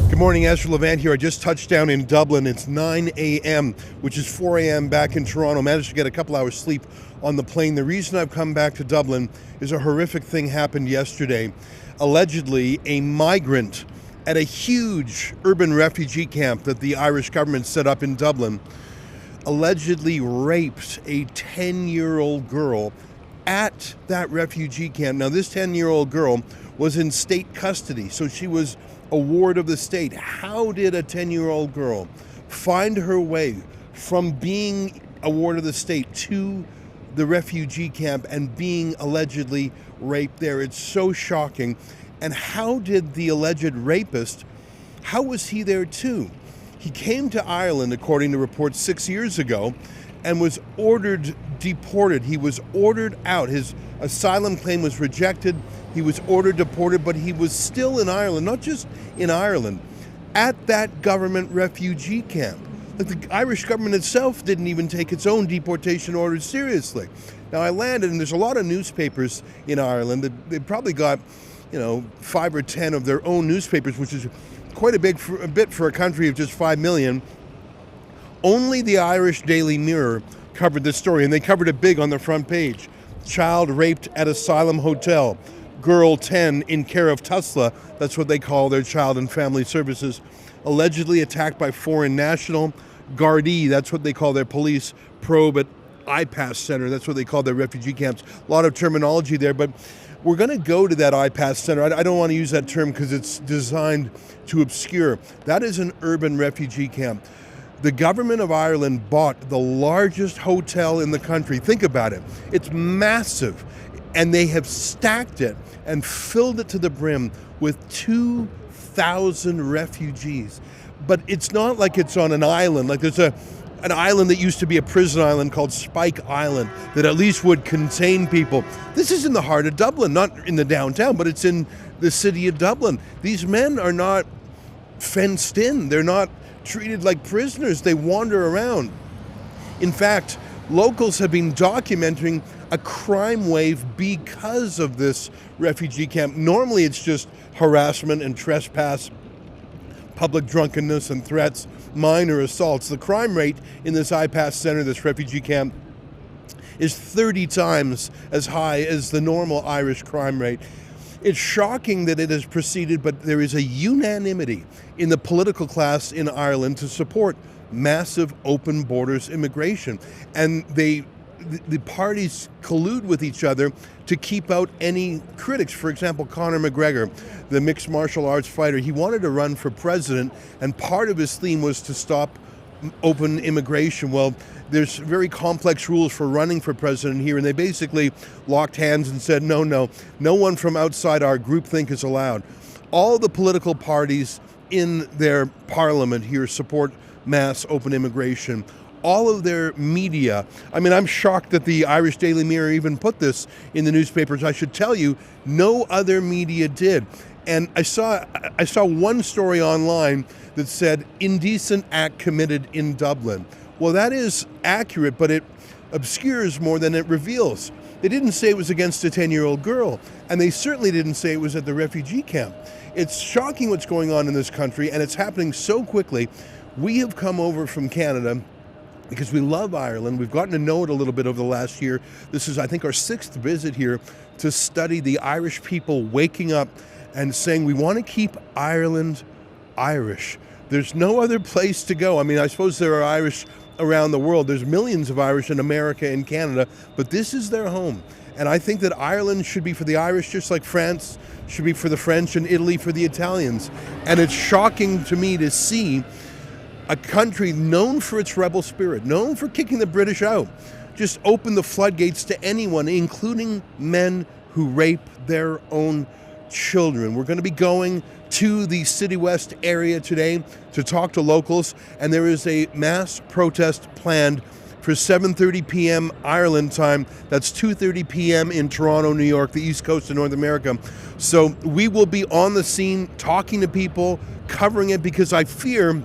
Good morning, Ezra Levant here. I just touched down in Dublin. It's 9 a.m., which is 4 a.m. back in Toronto. Managed to get a couple hours sleep on the plane. The reason I've come back to Dublin is a horrific thing happened yesterday. Allegedly, a migrant at a huge urban refugee camp that the Irish government set up in Dublin allegedly raped a 10-year-old girl at that refugee camp. Now, this 10-year-old girl was in state custody, so she was a ward of the state. How did a 10-year-old girl find her way from being a ward of the state to the refugee camp and being allegedly raped there? It's so shocking. And how did the alleged rapist, how was he there too? He came to Ireland, according to reports, 6 years ago and was ordered deported. He was ordered out. His asylum claim was rejected. He was ordered deported, but he was still in Ireland, not just in Ireland, at that government refugee camp. Like, the Irish government itself didn't even take its own deportation orders seriously. Now, I landed, and there's a lot of newspapers in Ireland. They've probably got, 5 or 10 of their own newspapers, which is quite a bit for a country of just 5 million. Only the Irish Daily Mirror covered this story, and they covered it big on the front page. Child raped at asylum hotel. Girl 10 in care of Tusla, that's what they call their child and family services, allegedly attacked by foreign national. Gardaí, that's what they call their police probe at IPAS Center, that's what they call their refugee camps. A lot of terminology there, but we're going to go to that IPAS Center. I don't want to use that term because it's designed to obscure. That is an urban refugee camp. The government of Ireland bought the largest hotel in the country. Think about it. It's massive. And they have stacked it and filled it to the brim with 2,000 refugees. But it's not like it's on an island. Like, there's an island that used to be a prison island called Spike Island that at least would contain people. This is in the heart of Dublin, not in the downtown, but it's in the city of Dublin. These men are not fenced in. They're not treated like prisoners. They wander around. In fact, locals have been documenting a crime wave because of this refugee camp. Normally it's just harassment and trespass, public drunkenness and threats, minor assaults. The crime rate in this IPAS Center, this refugee camp, is 30 times as high as the normal Irish crime rate. It's shocking that it has proceeded, but there is a unanimity in the political class in Ireland to support massive open borders immigration. And the parties collude with each other to keep out any critics. For example, Conor McGregor, the mixed martial arts fighter, he wanted to run for president, and part of his theme was to stop open immigration. Well, there's very complex rules for running for president here, and they basically locked hands and said, no one from outside our groupthink is allowed. All the political parties in their parliament here support mass open immigration. All of their media, I'm shocked that the Irish Daily Mirror even put this in the newspapers. I should tell you, no other media did. And I saw one story online that said, indecent act committed in Dublin. Well, that is accurate, but it obscures more than it reveals. They didn't say it was against a 10-year-old girl, and they certainly didn't say it was at the refugee camp. It's shocking what's going on in this country, and it's happening so quickly. We have come over from Canada because we love Ireland. We've gotten to know it a little bit over the last year. This is, I think, our 6th visit here to study the Irish people waking up and saying, we want to keep Ireland Irish. There's no other place to go. I suppose there are Irish around the world. There's millions of Irish in America and Canada, but this is their home. And I think that Ireland should be for the Irish, just like France should be for the French and Italy for the Italians. And it's shocking to me to see a country known for its rebel spirit, known for kicking the British out, just open the floodgates to anyone, including men who rape their own children. We're going to be going to the City West area today to talk to locals, and there is a mass protest planned for 7:30 p.m. Ireland time. That's 2:30 p.m. in Toronto, New York, the East Coast of North America. So we will be on the scene, talking to people, covering it, because I fear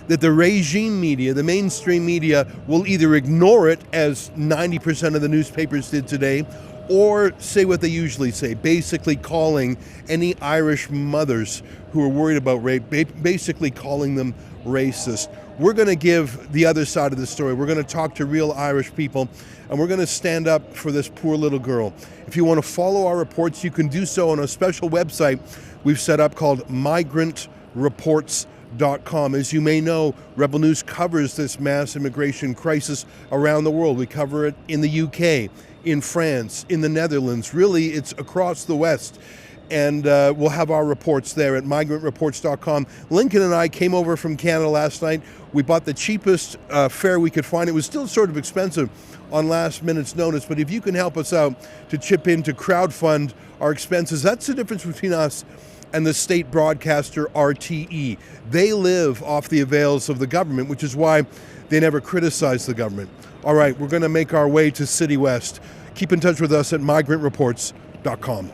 that the regime media, the mainstream media, will either ignore it, as 90% of the newspapers did today, or say what they usually say, basically calling any Irish mothers who are worried about rape, basically calling them racist. We're going to give the other side of the story. We're going to talk to real Irish people, and we're going to stand up for this poor little girl. If you want to follow our reports, you can do so on a special website we've set up called migrantreports.com. As you may know, Rebel News covers this mass immigration crisis around the world. We cover it in the UK, in France, in the Netherlands. Really, it's across the West. And we'll have our reports there at migrantreports.com. Lincoln and I came over from Canada last night. We bought the cheapest fare we could find. It was still sort of expensive on last minute's notice, but if you can help us out to chip in to crowdfund our expenses, that's the difference between us and the state broadcaster RTE. They live off the avails of the government, which is why they never criticize the government. All right, we're going to make our way to City West. Keep in touch with us at migrantreports.com.